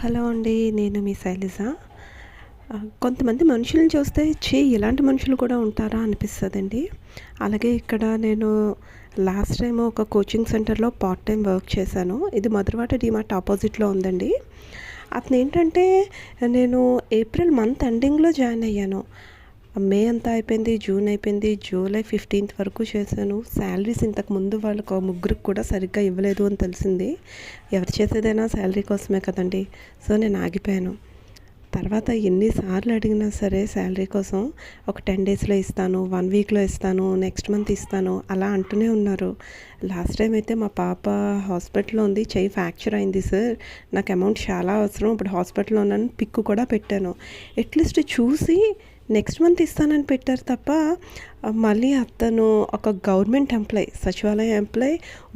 Hello అండి. నేను మీ శైలజ. కొంతమంది మనుషుల్ని చూస్తే ఇలాంటి మనుషులు కూడా ఉంటారా అనిపిస్తదండి. అలాగే ఇక్కడ నేను లాస్ట్ టైమ్ ఒక కోచింగ్ సెంటర్‌లో పార్ట్ టైమ్ వర్క్ చేశాను. ఇది మధురవాడ డీమార్ట్ అపోజిట్‌లో ఉందండి. అతనేంటంటే నేను ఏప్రిల్ మంత్ ఎండింగ్‌లో జాయిన్ అయ్యాను. మే అంతా అయిపోయింది. జూన్ అయిపోయింది. జూలై 15th వరకు చేశాను. శాలరీస్ ఇంతకుముందు వాళ్ళకి ముగ్గురికి కూడా సరిగ్గా ఇవ్వలేదు అని తెలిసింది. ఎవరు చేసేదైనా శాలరీ కోసమే కదండీ! సో, నేను ఆగిపోయాను. తర్వాత ఎన్ని సార్లు అడిగినా సరే శాలరీ కోసం ఒక 10 డేస్‌లో ఇస్తాను, 1 వీక్‌లో ఇస్తాను, నెక్స్ట్ మంత్ ఇస్తాను అలా అంటూనే ఉన్నారు. లాస్ట్ టైమ్ అయితే మా పాప హాస్పిటల్‌లో ఉంది. చెయ్యి ఫ్రాక్చర్ అయింది సార్. నాకు అమౌంట్ చాలా అవసరం. ఇప్పుడు హాస్పిటల్‌లో ఉన్నాను. పిక్ కూడా పెట్టాను. అట్‌లీస్ట్ చూసి నెక్స్ట్ మంత్ ఇస్తానని పెట్టారు తప్ప మళ్ళీ అతను ఒక గవర్నమెంట్ ఎంప్లాయ్, సచివాలయ ఎంప్లాయ్.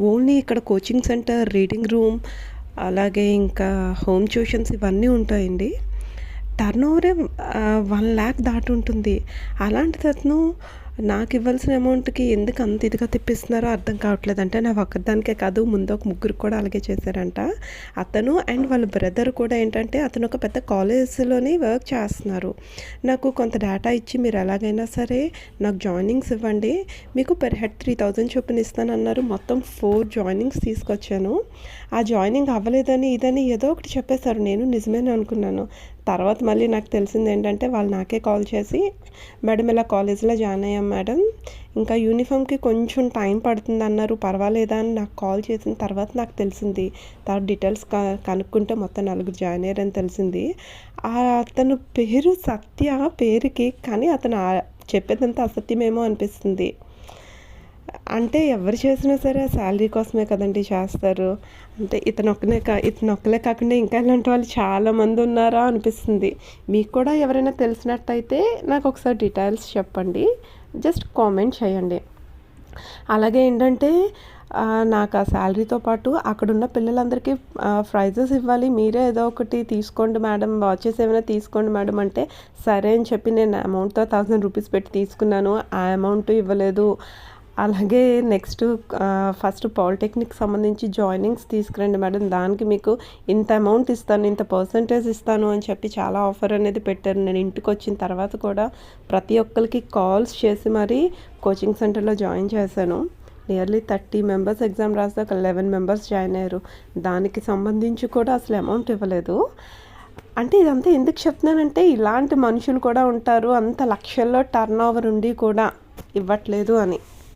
ఓన్లీ ఇక్కడ కోచింగ్ సెంటర్, రీడింగ్ రూమ్, అలాగే ఇంకా హోమ్ ట్యూషన్స్ ఇవన్నీ ఉంటాయండి. టర్నోవరే 1,00,000 దాటి ఉంటుంది. అలాంటిది అతను నాకు ఇవ్వాల్సిన అమౌంట్‌కి ఎందుకు అంత ఇదిగా తిప్పిస్తున్నారో అర్థం కావట్లేదు. అంటే నా ఒక్కదానికే కాదు, ముందు ఒక ముగ్గురికి కూడా అలాగే చేశారంట. అతను అండ్ వాళ్ళ బ్రదర్ కూడా ఏంటంటే అతను ఒక పెద్ద కాలేజ్‌లోని వర్క్ చేస్తున్నారు. నాకు కొంత డేటా ఇచ్చి మీరు ఎలాగైనా సరే నాకు జాయినింగ్స్ ఇవ్వండి. మీకు పర్ హెడ్ 3,000 చొప్పున ఇస్తానన్నారు. మొత్తం 4 జాయినింగ్స్ తీసుకొచ్చాను. ఆ జాయినింగ్ అవ్వలేదని ఇదని ఏదో ఒకటి చెప్పేశారు. నేను నిజమేనని అనుకున్నాను. తర్వాత మళ్ళీ నాకు తెలిసింది ఏంటంటే వాళ్ళు నాకే కాల్ చేసి, మేడం ఇలా కాలేజ్‌లో జాయిన్ అయ్యాం మేడం, ఇంకా యూనిఫామ్‌కి కొంచెం టైం పడుతుందన్నారు, పర్వాలేదా అని నాకు కాల్ చేసిన తర్వాత నాకు తెలిసింది. తర్వాత డీటెయిల్స్ కనుక్కుంటే మొత్తం 4 జాయిన్ అయ్యారని తెలిసింది. అతను పేరు సత్య పేరుకి, కానీ అతను చెప్పేదంతా అసత్యమేమో అనిపిస్తుంది. అంటే ఎవరు చేసినా సరే ఆ శాలరీ కోసమే కదండీ చేస్తారు. అంటే ఇతనొక్కలే కాకుండా ఇంకా ఇలాంటి వాళ్ళు చాలామంది ఉన్నారా అనిపిస్తుంది. మీకు కూడా ఎవరైనా తెలిసినట్టయితే నాకు ఒకసారి డీటెయిల్స్ చెప్పండి. జస్ట్ కామెంట్ చేయండి. అలాగే ఏంటంటే నాకు ఆ శాలరీతో పాటు అక్కడున్న పిల్లలందరికీ ప్రైజెస్ ఇవ్వాలి. మీరే ఏదో ఒకటి తీసుకోండి మేడం, వాచెస్ ఏమైనా తీసుకోండి మేడం అంటే, సరే అని చెప్పి నేను అమౌంట్‌తో 1000 రూపీస్ పెట్టి తీసుకున్నాను. ఆ అమౌంట్ ఇవ్వలేదు. అలాగే నెక్స్ట్ ఫస్ట్ పాలిటెక్నిక్ సంబంధించి జాయినింగ్స్ తీసుకురండి మేడం, దానికి మీకు ఇంత అమౌంట్ ఇస్తాను, ఇంత పర్సంటేజ్ ఇస్తాను అని చెప్పి చాలా ఆఫర్ అనేది పెట్టారు. నేను ఇంటికి వచ్చిన తర్వాత కూడా ప్రతి ఒక్కరికి కాల్స్ చేసి మరీ కోచింగ్ సెంటర్లో జాయిన్ చేశాను. నియర్లీ 30 మెంబర్స్ ఎగ్జామ్ రాస్తే ఒక 11 మెంబర్స్ జాయిన్ అయ్యారు. దానికి సంబంధించి కూడా అసలు అమౌంట్ ఇవ్వలేదు. అంటే ఇదంతా ఎందుకు చెప్తున్నానంటే ఇలాంటి మనుషులు కూడా ఉంటారు, అంత లక్షల్లో టర్న్ ఓవర్ ఉండి కూడా ఇవ్వట్లేదు అని.